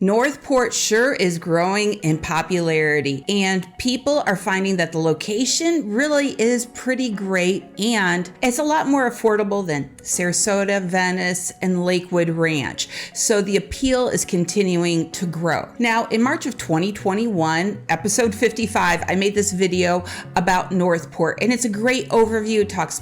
Northport sure is growing in popularity, and people are finding that the location really is pretty great, and it's a lot more affordable than Sarasota, Venice, and Lakewood Ranch. So the appeal is continuing to grow. Now, in March of 2021, episode 55, I made this video about Northport, and it's a great overview. It talks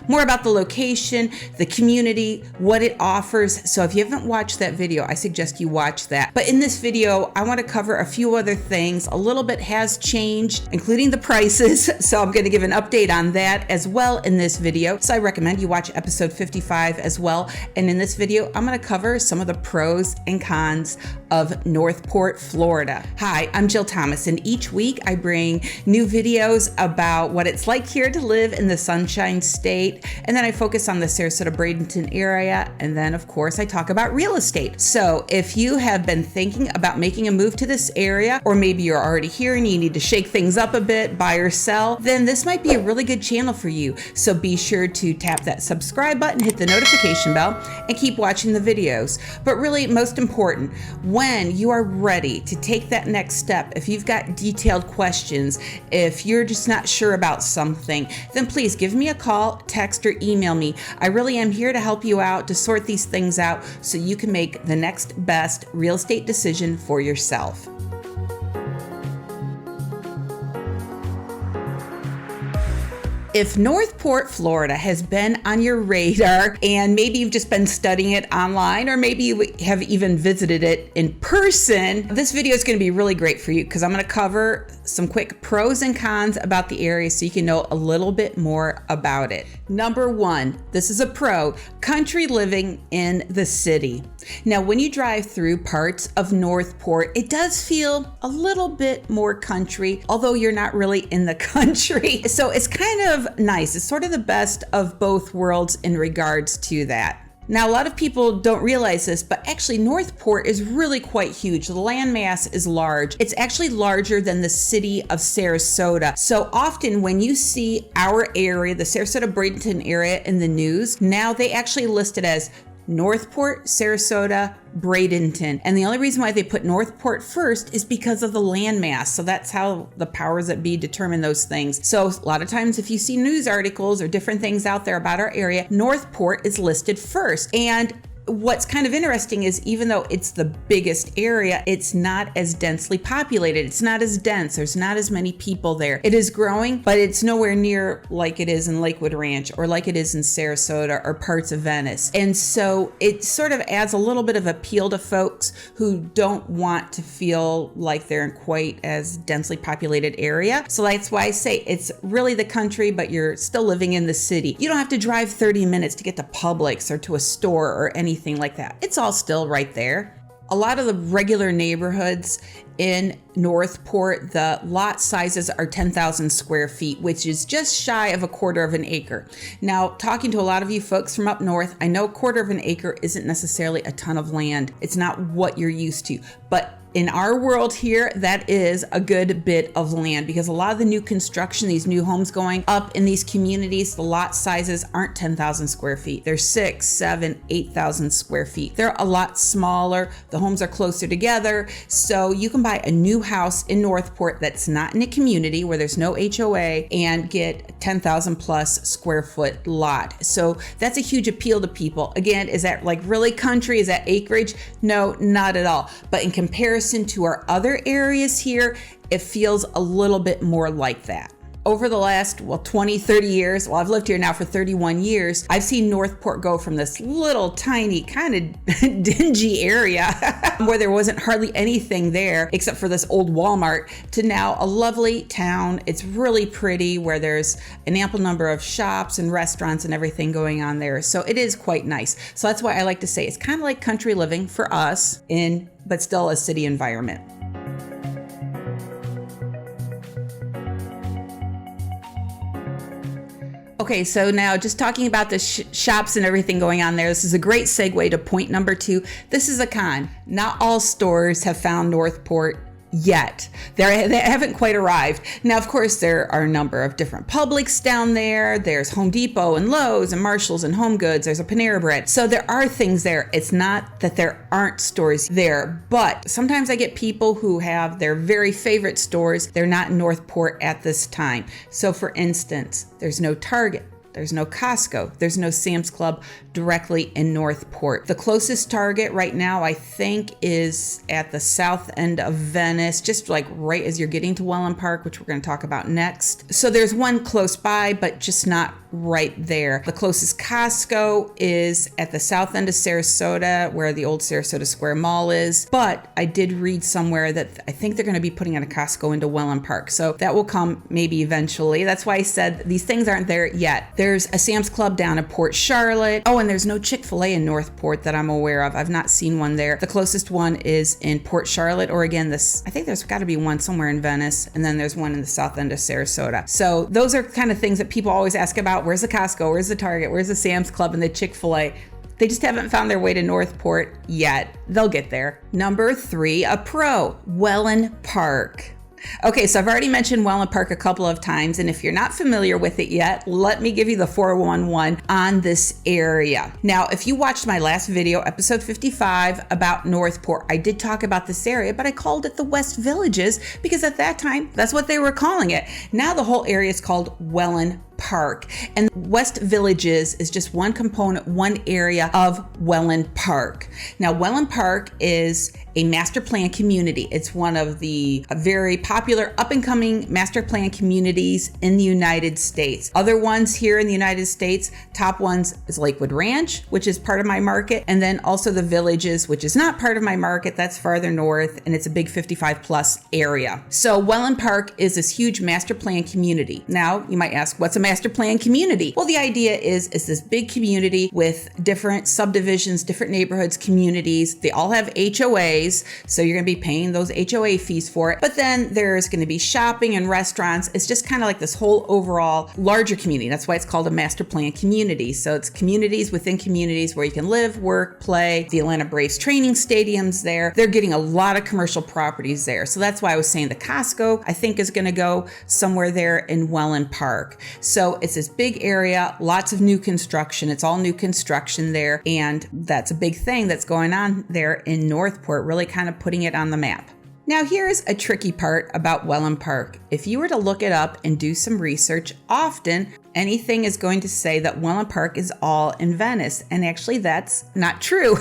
more about the location, the community, what it offers. So if you haven't watched that video, I suggest you watch that. But in this video, I want to cover a few other things. A little bit has changed, including the prices. So I'm going to give an update on that as well in this video. So I recommend you watch episode 55 as well. And in this video, I'm going to cover some of the pros and cons of Northport, Florida. Hi, I'm Jill Thomas, and each week I bring new videos about what it's like here to live in the Sunshine State. And then I focus on the Sarasota Bradenton area. And then, of course, I talk about real estate. So if you have been thinking about making a move to this area, or maybe you're already here and you need to shake things up a bit, buy or sell, then this might be a really good channel for you. So be sure to tap that subscribe button, hit the notification bell, and keep watching the videos. But really, most important, when you are ready to take that next step, if you've got detailed questions, if you're just not sure about something, then please give me a call, text, or email me. I really am here to help you out, to sort these things out so you can make the next best real estate decision for yourself. If Northport, Florida has been on your radar, and maybe you've just been studying it online, or maybe you have even visited it in person, this video is going to be really great for you because I'm going to cover some quick pros and cons about the area so you can know a little bit more about it. Number one, this is a pro, country living in the city. Now, when you drive through parts of Northport, it does feel a little bit more country, although you're not really in the country. So it's kind of nice. It's sort of the best of both worlds in regards to that. Now, a lot of people don't realize this, but actually Northport is really quite huge. The landmass is large. It's actually larger than the city of Sarasota. So often when you see our area, the Sarasota Bradenton area in the news, now they actually list it as Northport, Sarasota, Bradenton. And the only reason why they put Northport first is because of the landmass. So that's how the powers that be determine those things. So a lot of times if you see news articles or different things out there about our area, Northport is listed first. And what's kind of interesting is even though it's the biggest area, it's not as densely populated. It's not as dense. There's not as many people there. It is growing, but it's nowhere near like it is in Lakewood Ranch or like it is in Sarasota or parts of Venice. And so it sort of adds a little bit of appeal to folks who don't want to feel like they're in quite as densely populated area. So that's why I say it's really the country, but you're still living in the city. You don't have to drive 30 minutes to get to Publix or to a store or anything like that. It's all still right there. A lot of the regular neighborhoods in Northport, the lot sizes are 10,000 square feet, which is just shy of a quarter of an acre. Now, talking to a lot of you folks from up north, I know a quarter of an acre isn't necessarily a ton of land. It's not what you're used to, but in our world here, that is a good bit of land because a lot of the new construction, these new homes going up in these communities, the lot sizes aren't 10,000 square feet. They're 6,000, 7,000, 8,000 square feet. They're a lot smaller. The homes are closer together. So you can buy a new house in Northport that's not in a community where there's no HOA and get 10,000 plus square foot lot. So that's a huge appeal to people. Again, is that like really country? Is that acreage? No, not at all. But in comparison to our other areas here, it feels a little bit more like that. Over the last, 20, 30 years, I've lived here now for 31 years, I've seen Northport go from this little tiny kind of dingy area where there wasn't hardly anything there except for this old Walmart to now a lovely town. It's really pretty where there's an ample number of shops and restaurants and everything going on there. So it is quite nice. So that's why I like to say it's kind of like country living for us but still a city environment. Okay, so now just talking about the shops and everything going on there, this is a great segue to point number 2. This is a con. Not all stores have found Northport yet. They haven't quite arrived. Now, of course, there are a number of different Publix down there. There's Home Depot and Lowe's and Marshalls and Home Goods. There's a Panera Bread. So there are things there. It's not that there aren't stores there, but sometimes I get people who have their very favorite stores. They're not in Northport at this time. So for instance, there's no Target. There's no Costco. There's no Sam's Club directly in Northport. The closest Target right now, I think, is at the south end of Venice, just like right as you're getting to WELLEN Park, which we're going to talk about next. So there's one close by, but just not right there. The closest Costco is at the south end of Sarasota, where the old Sarasota Square Mall is. But I did read somewhere that I think they're going to be putting in a Costco into WELLEN Park. So that will come maybe eventually. That's why I said these things aren't there yet. There's a Sam's Club down in Port Charlotte. Oh, and there's no Chick-fil-A in Northport that I'm aware of. I've not seen one there. The closest one is in Port Charlotte, or again, I think there's got to be one somewhere in Venice, and then there's one in the south end of Sarasota. So those are kind of things that people always ask about. Where's the Costco? Where's the Target? Where's the Sam's Club and the Chick-fil-A? They just haven't found their way to Northport yet. They'll get there. Number 3, a pro, WELLEN Park. Okay, so I've already mentioned WELLEN Park a couple of times, and if you're not familiar with it yet, let me give you the 411 on this area. Now, if you watched my last video, episode 55, about Northport, I did talk about this area, but I called it the West Villages because at that time, that's what they were calling it. Now the whole area is called WELLEN Park, and West Villages is just one component, one area of WELLEN Park. Now, WELLEN Park is a master plan community. It's one of the very popular up-and-coming master plan communities in the United States. Other ones here in the United States, top ones is Lakewood Ranch, which is part of my market, and then also the Villages, which is not part of my market. That's farther north, and it's a big 55 plus area. So WELLEN Park is this huge master plan community. Now, you might ask, what's a master plan community? Well, the idea is this big community with different subdivisions, different neighborhoods, communities. They all have HOAs, so you're going to be paying those HOA fees for it. But then there's going to be shopping and restaurants. It's just kind of like this whole overall larger community. That's why it's called a master plan community. So it's communities within communities where you can live, work, play. The Atlanta Braves training stadium's there. They're getting a lot of commercial properties there. So that's why I was saying the Costco, I think, is going to go somewhere there in WELLEN Park. So it's this big area, lots of new construction. It's all new construction there. And that's a big thing that's going on there in Northport, really kind of putting it on the map. Now, here's a tricky part about WELLEN Park. If you were to look it up and do some research, often anything is going to say that WELLEN Park is all in Venice. And actually, that's not true.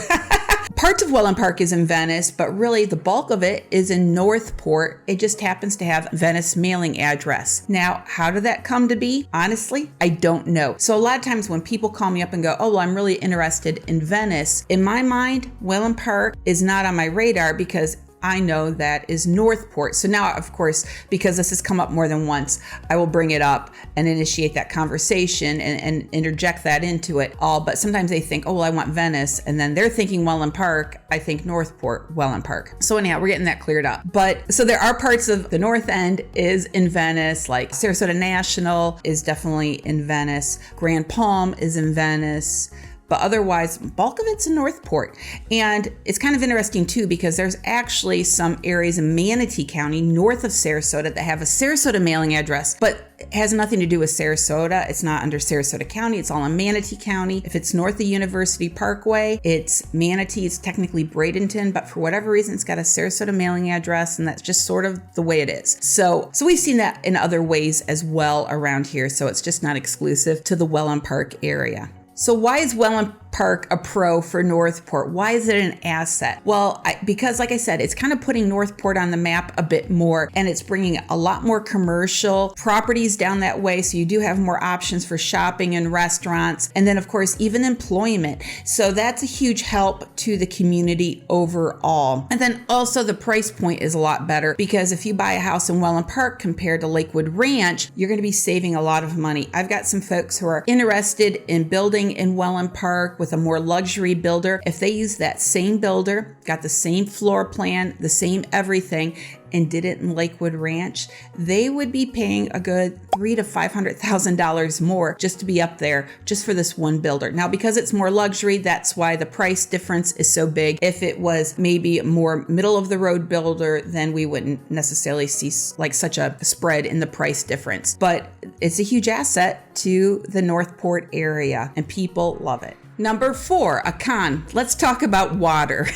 Parts of WELLEN Park is in Venice, but really the bulk of it is in Northport. It just happens to have Venice mailing address. Now, how did that come to be? Honestly, I don't know. So a lot of times when people call me up and go, oh, well, I'm really interested in Venice, in my mind, WELLEN Park is not on my radar because I know that is Northport. So now, of course, because this has come up more than once, I will bring it up and initiate that conversation and interject that into it all. But sometimes they think, oh, well, I want Venice. And then they're thinking WELLEN Park. I think Northport, WELLEN Park. So anyhow, we're getting that cleared up. But so there are parts of the North End is in Venice, like Sarasota National is definitely in Venice. Grand Palm is in Venice. But otherwise, bulk of it's in Northport. And it's kind of interesting too, because there's actually some areas in Manatee County, north of Sarasota, that have a Sarasota mailing address, but it has nothing to do with Sarasota. It's not under Sarasota County. It's all in Manatee County. If it's north of University Parkway, it's Manatee. It's technically Bradenton, but for whatever reason, it's got a Sarasota mailing address, and that's just sort of the way it is. So we've seen that in other ways as well around here. So it's just not exclusive to the WELLEN Park area. So why is WELLEN Park a pro for Northport? Why is it an asset? Well, because like I said, it's kind of putting Northport on the map a bit more, and it's bringing a lot more commercial properties down that way. So you do have more options for shopping and restaurants. And then of course, even employment. So that's a huge help to the community overall. And then also the price point is a lot better, because if you buy a house in WELLEN Park compared to Lakewood Ranch, you're going to be saving a lot of money. I've got some folks who are interested in building in WELLEN Park with with a more luxury builder, if they use that same builder, got the same floor plan, the same everything, and did it in Lakewood Ranch, they would be paying a good $300,000 to $500,000 more just to be up there just for this one builder. Now, because it's more luxury, that's why the price difference is so big. If it was maybe a more middle of the road builder, then we wouldn't necessarily see like such a spread in the price difference. But it's a huge asset to the Northport area and people love it. Number 4, a con. Let's talk about water.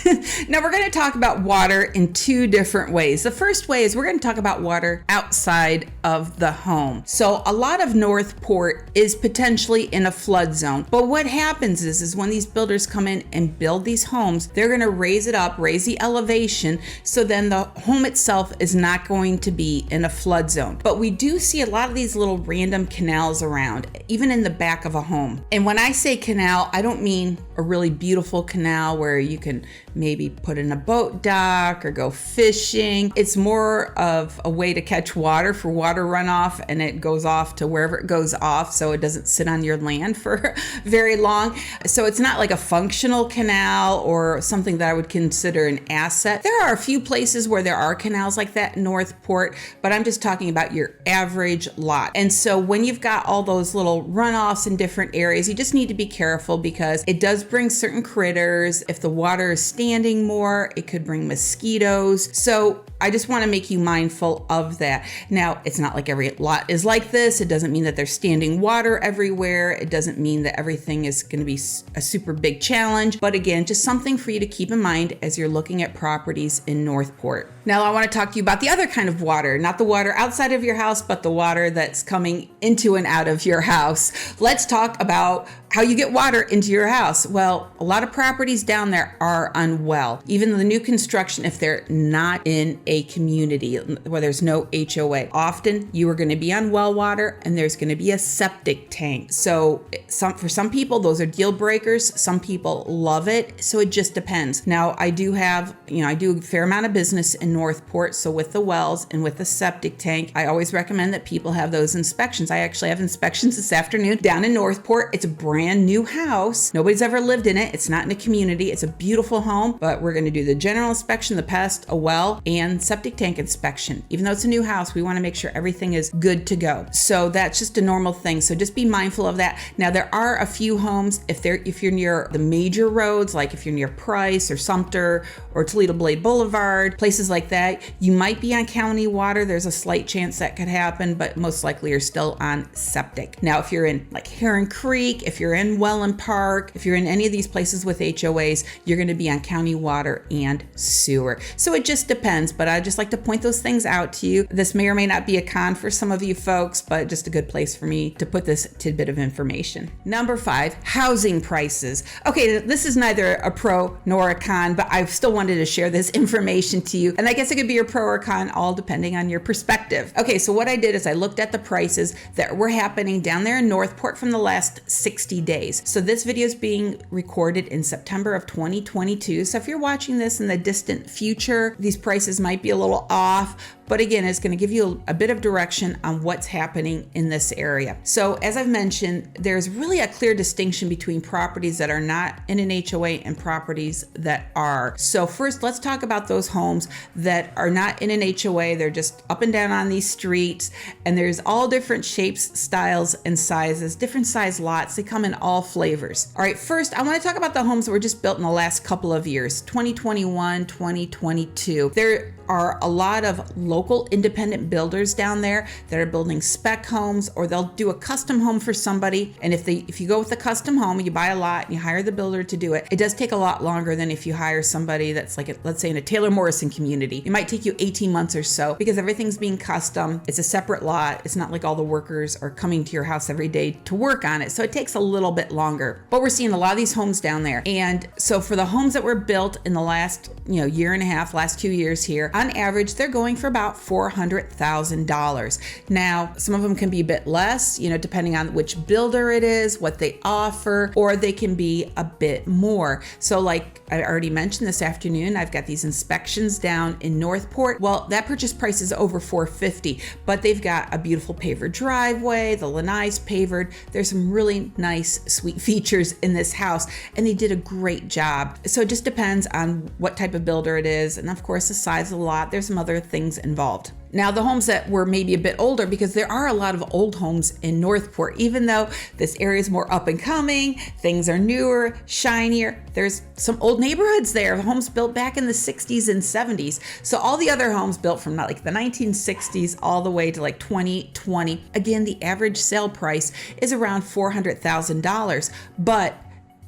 Now we're going to talk about water in 2 different ways. The first way is we're going to talk about water outside of the home. So a lot of Northport is potentially in a flood zone. But what happens is when these builders come in and build these homes, they're going to raise it up, raise the elevation. So then the home itself is not going to be in a flood zone. But we do see a lot of these little random canals around, even in the back of a home. And when I say canal, I don't mean a really beautiful canal where you can maybe put in a boat dock or go fishing. It's more of a way to catch water for water runoff, and it goes off to wherever it goes off, so it doesn't sit on your land for very long. So it's not like a functional canal or something that I would consider an asset. There are a few places where there are canals like that in Northport, but I'm just talking about your average lot. And so when you've got all those little runoffs in different areas, you just need to be careful because it does bring certain critters. If the water is standing more, it could bring mosquitoes. So I just want to make you mindful of that. Now, it's not like every lot is like this. It doesn't mean that there's standing water everywhere. It doesn't mean that everything is going to be a super big challenge. But again, just something for you to keep in mind as you're looking at properties in Northport. Now, I want to talk to you about the other kind of water, not the water outside of your house, but the water that's coming into and out of your house. Let's talk about how you get water into your house. Well, a lot of properties down there are unwell. Even the new construction, if they're not in a community where there's no HOA, often you are going to be on well water and there's going to be a septic tank. So for some people, those are deal breakers. Some people love it. So it just depends. Now, I do a fair amount of business in Northport. So with the wells and with the septic tank, I always recommend that people have those inspections. I actually have inspections this afternoon down in Northport. It's a brand new house. Nobody's ever lived in it. It's not in a community. It's a beautiful home, but we're going to do the general inspection, the pest, a well, and septic tank inspection. Even though it's a new house, we want to make sure everything is good to go. So that's just a normal thing. So just be mindful of that. Now, there are a few homes, if you're near the major roads, like if you're near Price or Sumter or Toledo Blade Boulevard, places like that, you might be on county water. There's a slight chance that could happen, but most likely you're still on septic. Now, if you're in like Heron Creek, if you're in WELLEN Park, if you're in any of these places with HOAs, you're going to be on county water and sewer. So it just depends, but I just like to point those things out to you. This may or may not be a con for some of you folks, but just a good place for me to put this tidbit of information. Number 5, housing prices. Okay, this is neither a pro nor a con, but I still wanted to share this information to you. And I guess it could be a pro or con, all depending on your perspective. Okay, so what I did is I looked at the prices that were happening down there in Northport from the last 60 days. So this video is being recorded in September of 2022. So if you're watching this in the distant future, these prices might be a little off. But again, it's going to give you a bit of direction on what's happening in this area. So as I've mentioned, there's really a clear distinction between properties that are not in an HOA and properties that are. So first, let's talk about those homes that are not in an HOA. They're just up and down on these streets, and there's all different shapes, styles, and sizes, different size lots. They come in all flavors. All right, first, I want to talk about the homes that were just built in the last couple of years, 2021, 2022. There are a lot of local independent builders down there that are building spec homes, or they'll do a custom home for somebody. And if you go with a custom home, you buy a lot and you hire the builder to do it, it does take a lot longer than if you hire somebody that's like, let's say in a Taylor Morrison community. It might take you 18 months or so because everything's being custom. It's a separate lot. It's not like all the workers are coming to your house every day to work on it. So it takes a little bit longer, but we're seeing a lot of these homes down there. And so for the homes that were built in the last, year and a half, last 2 years here, on average, they're going for about $400,000. Now, some of them can be a bit less, depending on which builder it is, what they offer, or they can be a bit more. So like I already mentioned this afternoon, I've got these inspections down in Northport. Well, that purchase price is over $450,000, but they've got a beautiful paver driveway, the lanai's pavered. There's some really nice, sweet features in this house, and they did a great job. So it just depends on what type of builder it is, and of course the size of the lot. There's some other things involved. Now, the homes that were maybe a bit older, because there are a lot of old homes in Northport, even though this area is more up and coming, things are newer, shinier. There's some old neighborhoods there, homes built back in the 60s and 70s. So all the other homes built from like the 1960s all the way to like 2020. Again, the average sale price is around $400,000, but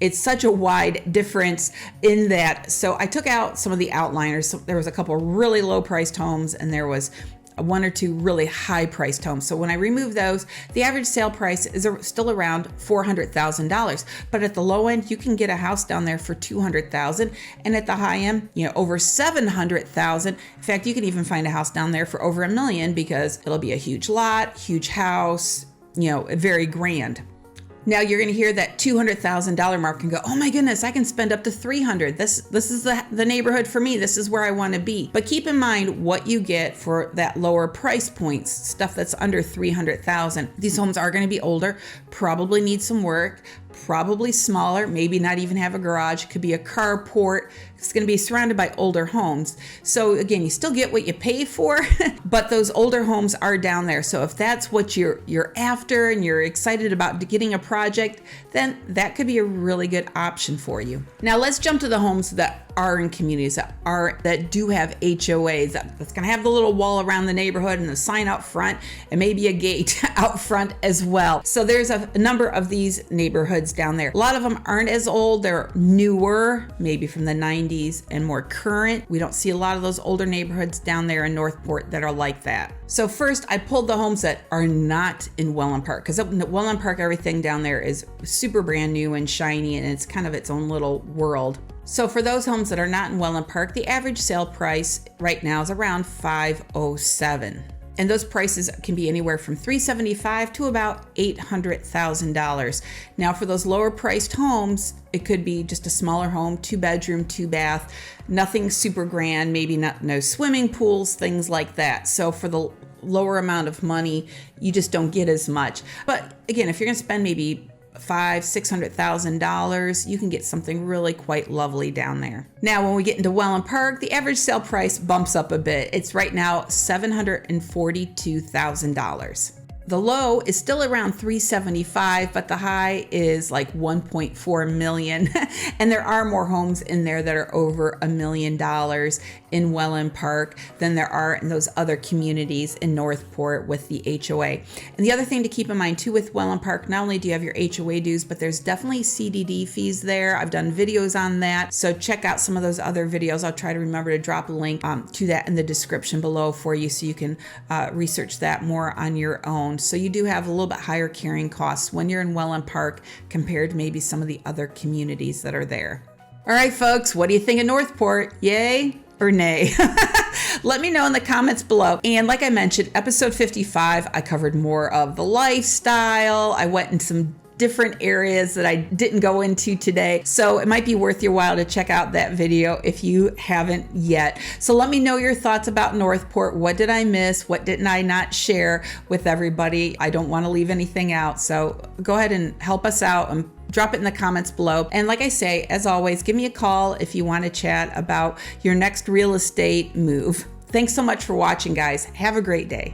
it's such a wide difference in that. So I took out some of the outliners. So there was a couple of really low priced homes, and there was one or two really high priced homes. So when I remove those, the average sale price is still around $400,000. But at the low end, you can get a house down there for $200,000, and at the high end, over $700,000. In fact, you can even find a house down there for over $1 million, because it'll be a huge lot, huge house, very grand. Now you're going to hear that $200,000 mark and go, oh my goodness, I can spend up to $300,000. This is the neighborhood for me. This is where I want to be. But keep in mind what you get for that lower price points, stuff that's under $300,000. These homes are going to be older, probably need some work, probably smaller, maybe not even have a garage. It could be a carport. It's going to be surrounded by older homes. So again, you still get what you pay for, but those older homes are down there. So if that's what you're after and you're excited about getting a project, then that could be a really good option for you. Now let's jump to the homes that are in communities that do have HOAs, that's going to have the little wall around the neighborhood and the sign out front and maybe a gate out front as well. So there's a number of these neighborhoods down there. A lot of them aren't as old. They're newer, maybe from the 90s and more current. We don't see a lot of those older neighborhoods down there in Northport that are like that. So first, I pulled the homes that are not in WELLEN Park, because in WELLEN Park, everything down there is super brand new and shiny, and it's kind of its own little world. So for those homes that are not in WELLEN Park, the average sale price right now is around $507,000. And those prices can be anywhere from $375,000 to about $800,000. Now for those lower priced homes, it could be just a smaller home, 2-bedroom, 2-bath, nothing super grand, maybe no swimming pools, things like that. So for the lower amount of money, you just don't get as much. But again, if you're going to spend maybe $500,000-$600,000, you can get something really quite lovely down there. Now, when we get into WELLEN Park, the average sale price bumps up a bit. It's right now $742,000. The low is still around $375,000, but the high is like $1.4 million. And there are more homes in there that are over $1 million in WELLEN Park than there are in those other communities in Northport with the HOA. And the other thing to keep in mind too with WELLEN Park, not only do you have your HOA dues, but there's definitely CDD fees there. I've done videos on that. So check out some of those other videos. I'll try to remember to drop a link to that in the description below for you, so you can research that more on your own. So you do have a little bit higher carrying costs when you're in WELLEN Park compared to maybe some of the other communities that are there. All right, folks, what do you think of Northport? Yay or nay? Let me know in the comments below. And like I mentioned, episode 55, I covered more of the lifestyle. I went in some different areas that I didn't go into today. So it might be worth your while to check out that video if you haven't yet. So let me know your thoughts about Northport. What did I miss? What didn't I not share with everybody? I don't want to leave anything out. So go ahead and help us out and drop it in the comments below. And like I say, as always, give me a call if you want to chat about your next real estate move. Thanks so much for watching, guys. Have a great day.